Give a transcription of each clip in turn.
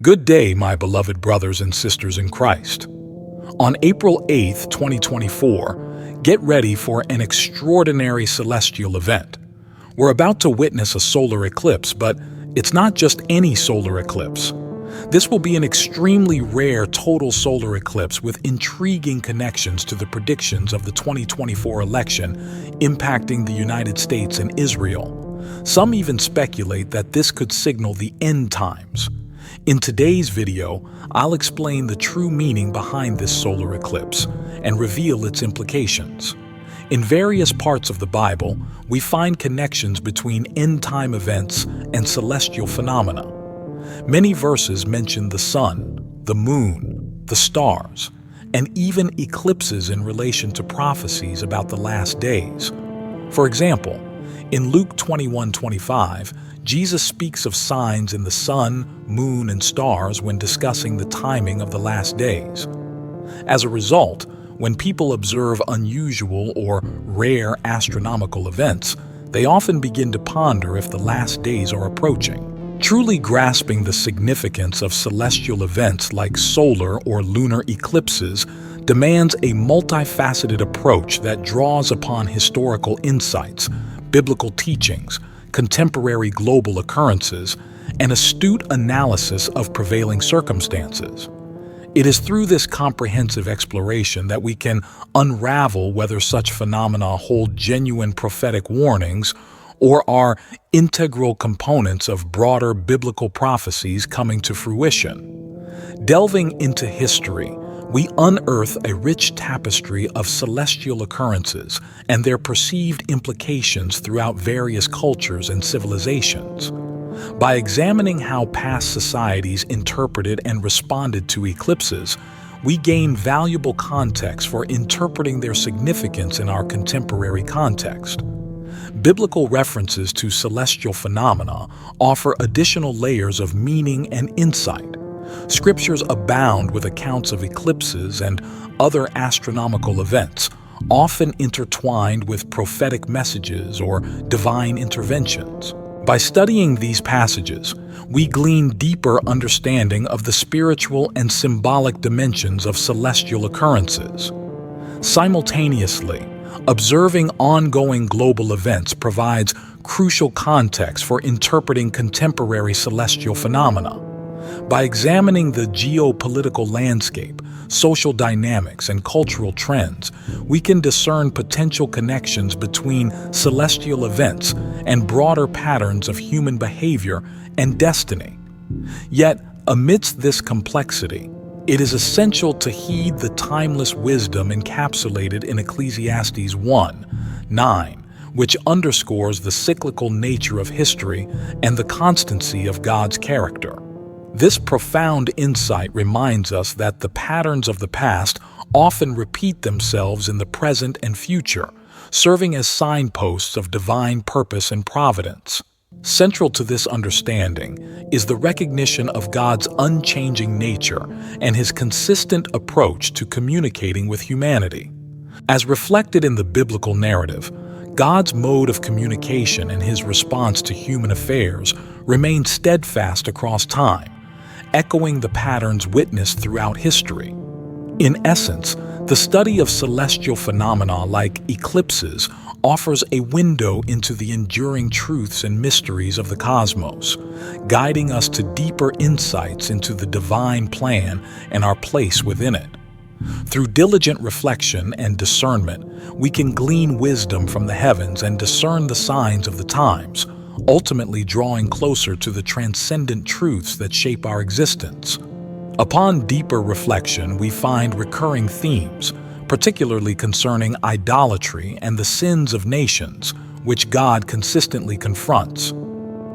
Good day, my beloved brothers and sisters in Christ. On April 8th, 2024, get ready for an extraordinary celestial event. We're about to witness a solar eclipse, but it's not just any solar eclipse. This will be an extremely rare total solar eclipse with intriguing connections to the predictions of the 2024 election impacting the United States and Israel. Some even speculate that this could signal the end times. In today's video, I'll explain the true meaning behind this solar eclipse and reveal its implications. In various parts of the Bible, we find connections between end-time events and celestial phenomena. Many verses mention the sun, the moon, the stars, and even eclipses in relation to prophecies about the last days. For example, in Luke 21:25, Jesus speaks of signs in the sun, moon, and stars when discussing the timing of the last days. As a result, when people observe unusual or rare astronomical events, they often begin to ponder if the last days are approaching. Truly grasping the significance of celestial events like solar or lunar eclipses demands a multifaceted approach that draws upon historical insights, biblical teachings, contemporary global occurrences, and astute analysis of prevailing circumstances. It is through this comprehensive exploration that we can unravel whether such phenomena hold genuine prophetic warnings or are integral components of broader biblical prophecies coming to fruition. Delving into history, we unearth a rich tapestry of celestial occurrences and their perceived implications throughout various cultures and civilizations. By examining how past societies interpreted and responded to eclipses, we gain valuable context for interpreting their significance in our contemporary context. Biblical references to celestial phenomena offer additional layers of meaning and insight. Scriptures abound with accounts of eclipses and other astronomical events, often intertwined with prophetic messages or divine interventions. By studying these passages, we glean deeper understanding of the spiritual and symbolic dimensions of celestial occurrences. Simultaneously, observing ongoing global events provides crucial context for interpreting contemporary celestial phenomena. By examining the geopolitical landscape, social dynamics, and cultural trends, we can discern potential connections between celestial events and broader patterns of human behavior and destiny. Yet, amidst this complexity, it is essential to heed the timeless wisdom encapsulated in Ecclesiastes 1:9, which underscores the cyclical nature of history and the constancy of God's character. This profound insight reminds us that the patterns of the past often repeat themselves in the present and future, serving as signposts of divine purpose and providence. Central to this understanding is the recognition of God's unchanging nature and His consistent approach to communicating with humanity. As reflected in the biblical narrative, God's mode of communication and His response to human affairs remain steadfast across time, echoing the patterns witnessed throughout history. In essence, the study of celestial phenomena like eclipses offers a window into the enduring truths and mysteries of the cosmos, guiding us to deeper insights into the divine plan and our place within it. Through diligent reflection and discernment, we can glean wisdom from the heavens and discern the signs of the times, ultimately drawing closer to the transcendent truths that shape our existence. Upon deeper reflection, we find recurring themes, particularly concerning idolatry and the sins of nations, which God consistently confronts.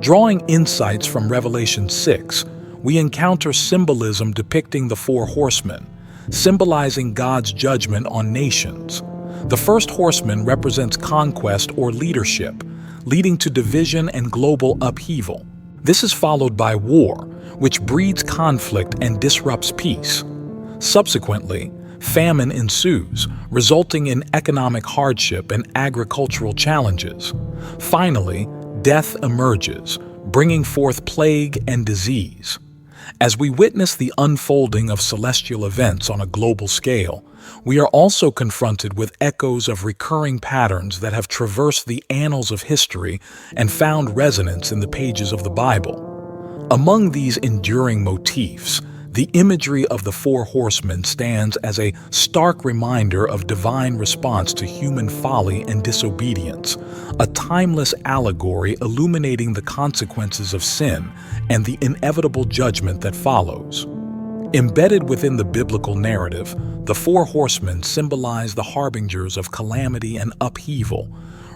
Drawing insights from Revelation 6, we encounter symbolism depicting the four horsemen, symbolizing God's judgment on nations. The first horseman represents conquest or leadership, leading to division and global upheaval. This is followed by war, which breeds conflict and disrupts peace. Subsequently, famine ensues, resulting in economic hardship and agricultural challenges. Finally, death emerges, bringing forth plague and disease. As we witness the unfolding of celestial events on a global scale, we are also confronted with echoes of recurring patterns that have traversed the annals of history and found resonance in the pages of the Bible. Among these enduring motifs, the imagery of the four horsemen stands as a stark reminder of divine response to human folly and disobedience, a timeless allegory illuminating the consequences of sin and the inevitable judgment that follows. Embedded within the biblical narrative, the four horsemen symbolize the harbingers of calamity and upheaval,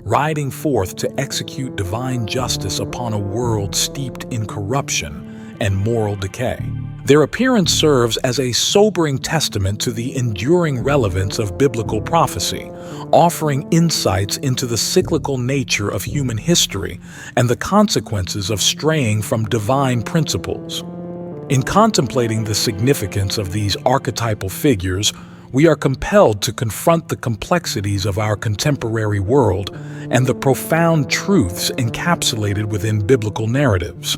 riding forth to execute divine justice upon a world steeped in corruption and moral decay. Their appearance serves as a sobering testament to the enduring relevance of biblical prophecy, offering insights into the cyclical nature of human history and the consequences of straying from divine principles. In contemplating the significance of these archetypal figures, we are compelled to confront the complexities of our contemporary world and the profound truths encapsulated within biblical narratives.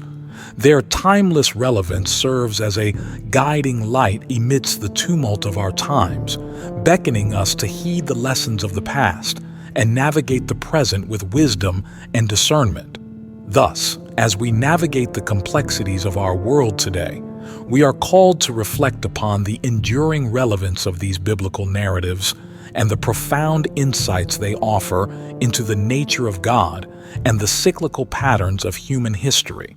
Their timeless relevance serves as a guiding light amidst the tumult of our times, beckoning us to heed the lessons of the past and navigate the present with wisdom and discernment. Thus, as we navigate the complexities of our world today, we are called to reflect upon the enduring relevance of these biblical narratives and the profound insights they offer into the nature of God and the cyclical patterns of human history.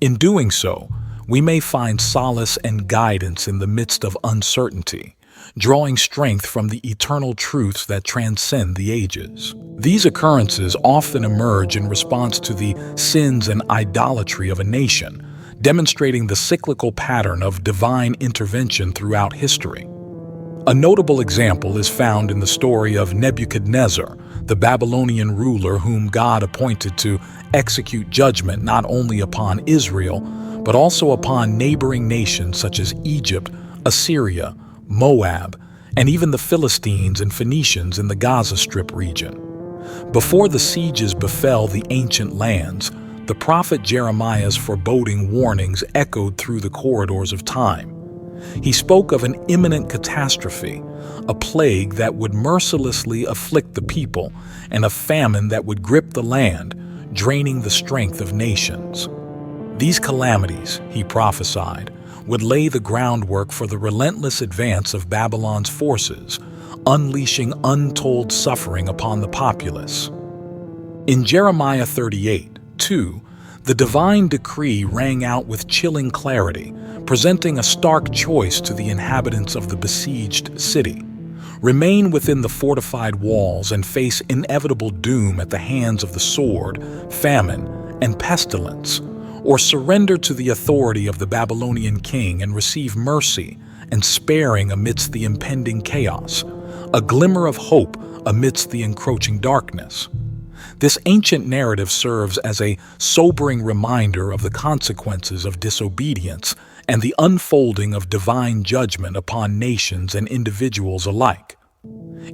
In doing so, we may find solace and guidance in the midst of uncertainty, drawing strength from the eternal truths that transcend the ages. These occurrences often emerge in response to the sins and idolatry of a nation, demonstrating the cyclical pattern of divine intervention throughout history. A notable example is found in the story of Nebuchadnezzar, the Babylonian ruler whom God appointed to execute judgment not only upon Israel, but also upon neighboring nations such as Egypt, Assyria, Moab, and even the Philistines and Phoenicians in the Gaza Strip region. Before the sieges befell the ancient lands, the prophet Jeremiah's foreboding warnings echoed through the corridors of time. He spoke of an imminent catastrophe, a plague that would mercilessly afflict the people, and a famine that would grip the land, draining the strength of nations. These calamities, he prophesied, would lay the groundwork for the relentless advance of Babylon's forces, unleashing untold suffering upon the populace. In Jeremiah 38:2, the divine decree rang out with chilling clarity, presenting a stark choice to the inhabitants of the besieged city: remain within the fortified walls and face inevitable doom at the hands of the sword, famine, and pestilence, or surrender to the authority of the Babylonian king and receive mercy and sparing amidst the impending chaos, a glimmer of hope amidst the encroaching darkness. This ancient narrative serves as a sobering reminder of the consequences of disobedience and the unfolding of divine judgment upon nations and individuals alike.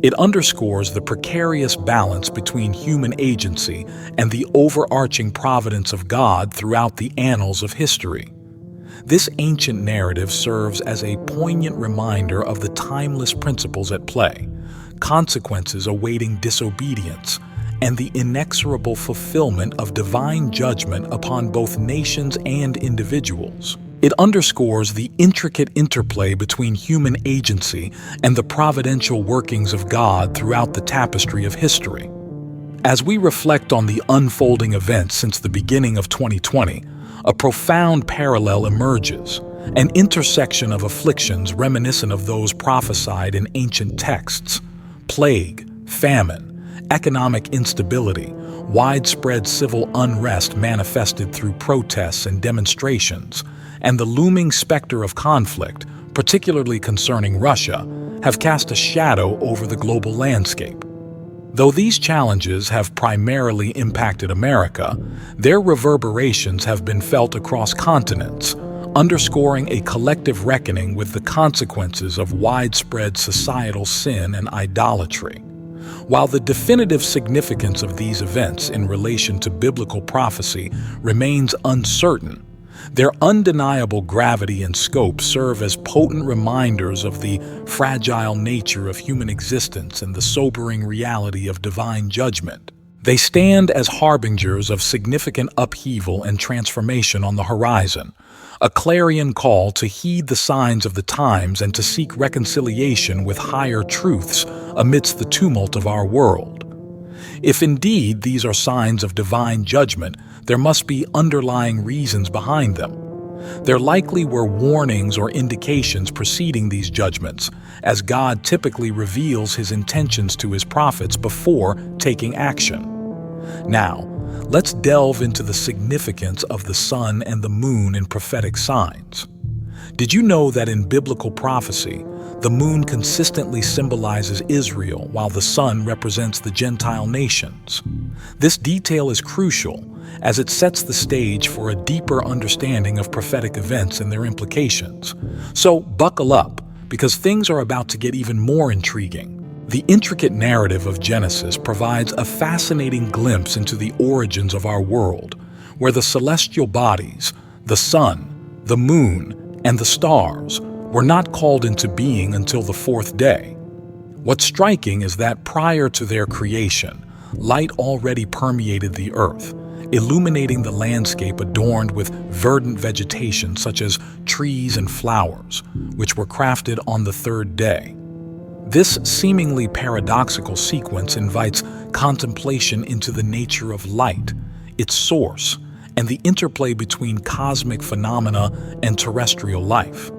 It underscores the precarious balance between human agency and the overarching providence of God throughout the annals of history. This ancient narrative serves as a poignant reminder of the timeless principles at play, consequences awaiting disobedience, and the inexorable fulfillment of divine judgment upon both nations and individuals. It underscores the intricate interplay between human agency and the providential workings of God throughout the tapestry of history. As we reflect on the unfolding events since the beginning of 2020, a profound parallel emerges, an intersection of afflictions reminiscent of those prophesied in ancient texts: plague, famine, economic instability, widespread civil unrest manifested through protests and demonstrations, and the looming specter of conflict, particularly concerning Russia, have cast a shadow over the global landscape. Though these challenges have primarily impacted America, their reverberations have been felt across continents, underscoring a collective reckoning with the consequences of widespread societal sin and idolatry. While the definitive significance of these events in relation to biblical prophecy remains uncertain, Their undeniable gravity and scope serve as potent reminders of the fragile nature of human existence and the sobering reality of divine judgment. They stand as harbingers of significant upheaval and transformation on the horizon, a clarion call to heed the signs of the times and to seek reconciliation with higher truths amidst the tumult of our world. If indeed these are signs of divine judgment, there must be underlying reasons behind them. There likely were warnings or indications preceding these judgments, as God typically reveals his intentions to his prophets before taking action. Now, let's delve into the significance of the sun and the moon in prophetic signs. Did you know that in biblical prophecy, the moon consistently symbolizes Israel while the sun represents the Gentile nations? This detail is crucial as it sets the stage for a deeper understanding of prophetic events and their implications. So buckle up, because things are about to get even more intriguing. The intricate narrative of Genesis provides a fascinating glimpse into the origins of our world, where the celestial bodies, the sun, the moon, and the stars were not called into being until the fourth day. What's striking is that prior to their creation, light already permeated the earth, illuminating the landscape adorned with verdant vegetation such as trees and flowers, which were crafted on the third day. This seemingly paradoxical sequence invites contemplation into the nature of light, its source, and the interplay between cosmic phenomena and terrestrial life.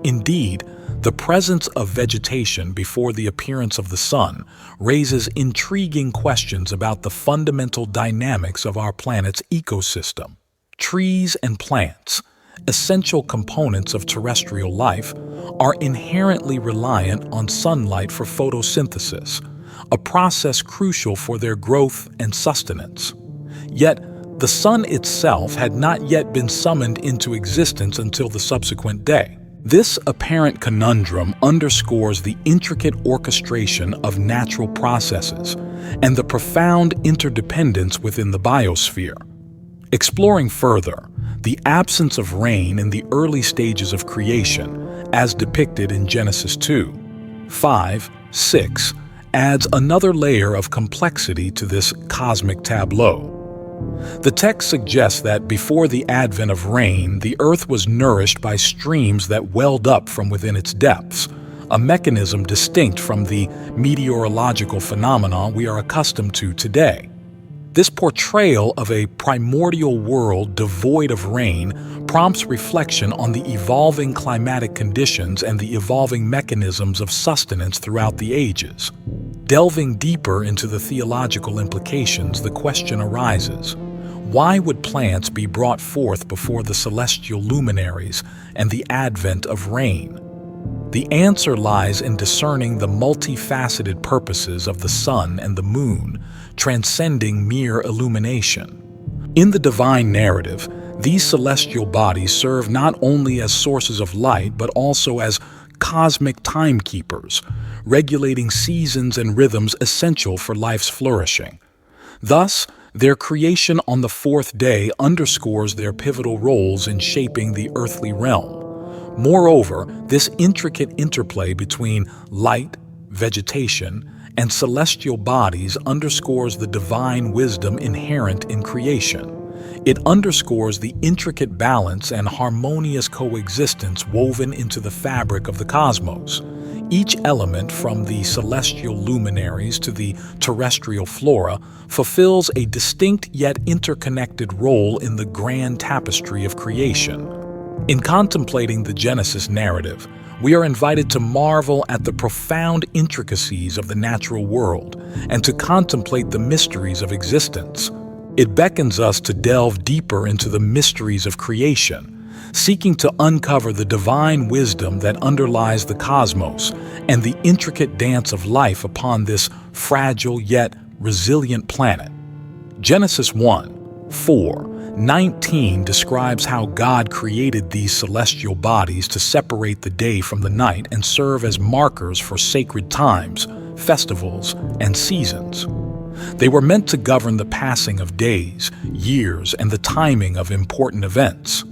Indeed, the presence of vegetation before the appearance of the sun raises intriguing questions about the fundamental dynamics of our planet's ecosystem. Trees and plants, essential components of terrestrial life, are inherently reliant on sunlight for photosynthesis, a process crucial for their growth and sustenance. Yet, the sun itself had not yet been summoned into existence until the subsequent day. This apparent conundrum underscores the intricate orchestration of natural processes and the profound interdependence within the biosphere. Exploring further, the absence of rain in the early stages of creation, as depicted in Genesis 2, 5, 6, adds another layer of complexity to this cosmic tableau. The text suggests that before the advent of rain, the earth was nourished by streams that welled up from within its depths, a mechanism distinct from the meteorological phenomena we are accustomed to today. This portrayal of a primordial world devoid of rain prompts reflection on the evolving climatic conditions and the evolving mechanisms of sustenance throughout the ages. Delving deeper into the theological implications, the question arises: why would plants be brought forth before the celestial luminaries and the advent of rain? The answer lies in discerning the multifaceted purposes of the sun and the moon, transcending mere illumination. In the divine narrative, these celestial bodies serve not only as sources of light but also as cosmic timekeepers, regulating seasons and rhythms essential for life's flourishing. Thus, their creation on the fourth day underscores their pivotal roles in shaping the earthly realm. Moreover, this intricate interplay between light, vegetation, and celestial bodies underscores the divine wisdom inherent in creation. It underscores the intricate balance and harmonious coexistence woven into the fabric of the cosmos. Each element, from the celestial luminaries to the terrestrial flora, fulfills a distinct yet interconnected role in the grand tapestry of creation. In contemplating the Genesis narrative, we are invited to marvel at the profound intricacies of the natural world and to contemplate the mysteries of existence. It beckons us to delve deeper into the mysteries of creation, seeking to uncover the divine wisdom that underlies the cosmos and the intricate dance of life upon this fragile yet resilient planet. Genesis 1:4-19 describes how God created these celestial bodies to separate the day from the night and serve as markers for sacred times, festivals, and seasons. They were meant to govern the passing of days, years, and the timing of important events.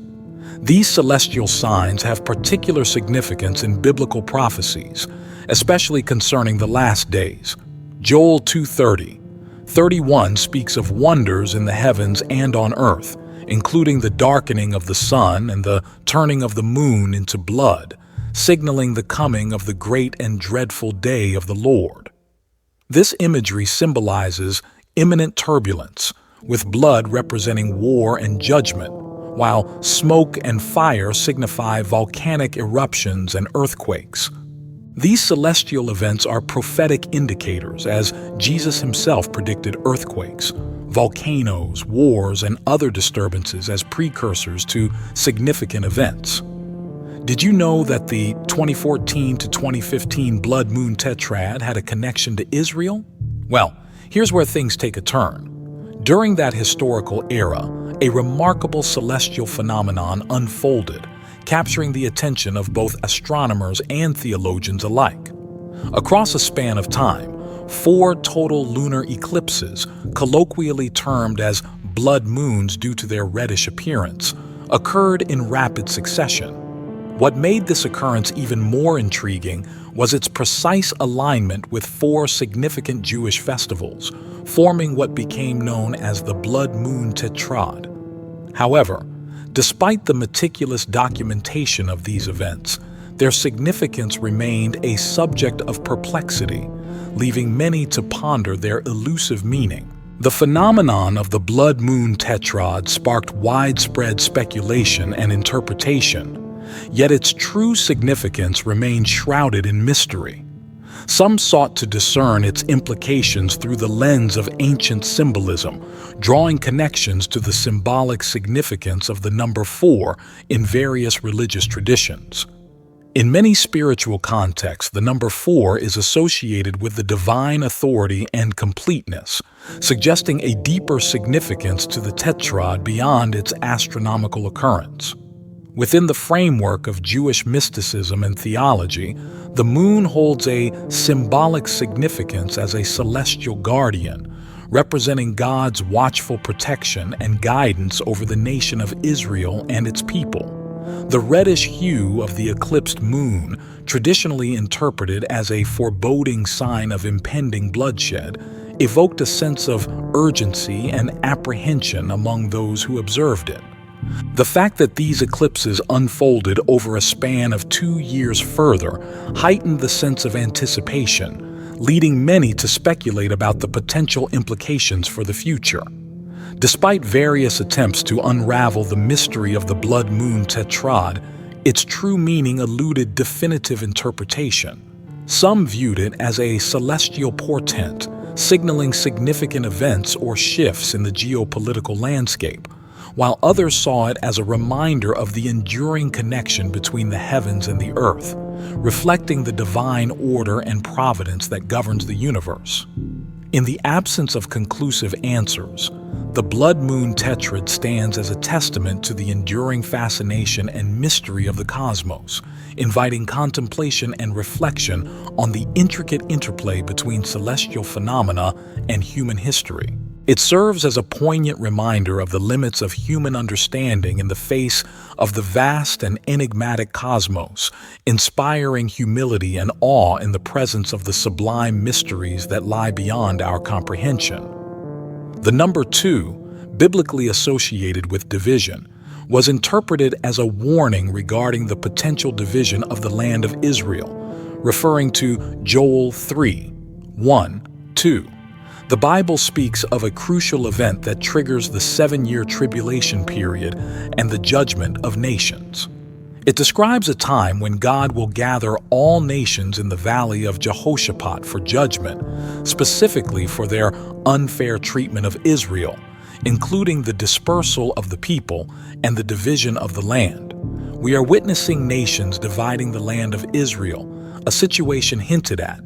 These celestial signs have particular significance in biblical prophecies, especially concerning the last days. Joel 2:30-31 speaks of wonders in the heavens and on earth, including the darkening of the sun and the turning of the moon into blood, signaling the coming of the great and dreadful day of the Lord. This imagery symbolizes imminent turbulence, with blood representing war and judgment, while smoke and fire signify volcanic eruptions and earthquakes. These celestial events are prophetic indicators, as Jesus himself predicted earthquakes, volcanoes, wars, and other disturbances as precursors to significant events. Did you know that the 2014 to 2015 blood moon tetrad had a connection to Israel? Well, here's where things take a turn. During that historical era, a remarkable celestial phenomenon unfolded, capturing the attention of both astronomers and theologians alike. Across a span of time, 4 total lunar eclipses, colloquially termed as blood moons due to their reddish appearance, occurred in rapid succession. What made this occurrence even more intriguing was its precise alignment with 4 significant Jewish festivals, forming what became known as the blood moon tetrad. However, despite the meticulous documentation of these events, their significance remained a subject of perplexity, leaving many to ponder their elusive meaning. The phenomenon of the blood moon tetrad sparked widespread speculation and interpretation, yet its true significance remained shrouded in mystery. Some sought to discern its implications through the lens of ancient symbolism, drawing connections to the symbolic significance of the number 4 in various religious traditions. In many spiritual contexts, the number 4 is associated with the divine authority and completeness, suggesting a deeper significance to the tetrad beyond its astronomical occurrence. Within the framework of Jewish mysticism and theology, the moon holds a symbolic significance as a celestial guardian, representing God's watchful protection and guidance over the nation of Israel and its people. The reddish hue of the eclipsed moon, traditionally interpreted as a foreboding sign of impending bloodshed, evoked a sense of urgency and apprehension among those who observed it. The fact that these eclipses unfolded over a span of 2 years further heightened the sense of anticipation, leading many to speculate about the potential implications for the future. Despite various attempts to unravel the mystery of the blood moon tetrad, its true meaning eluded definitive interpretation. Some viewed it as a celestial portent, signaling significant events or shifts in the geopolitical landscape, while others saw it as a reminder of the enduring connection between the heavens and the earth, reflecting the divine order and providence that governs the universe. In the absence of conclusive answers, the blood moon tetrad stands as a testament to the enduring fascination and mystery of the cosmos, inviting contemplation and reflection on the intricate interplay between celestial phenomena and human history. It serves as a poignant reminder of the limits of human understanding in the face of the vast and enigmatic cosmos, inspiring humility and awe in the presence of the sublime mysteries that lie beyond our comprehension. The number 2, biblically associated with division, was interpreted as a warning regarding the potential division of the land of Israel, referring to Joel 3:1-2. The Bible speaks of a crucial event that triggers the 7-year tribulation period and the judgment of nations. It describes a time when God will gather all nations in the valley of Jehoshaphat for judgment, specifically for their unfair treatment of Israel, including the dispersal of the people and the division of the land. We are witnessing nations dividing the land of Israel, a situation hinted at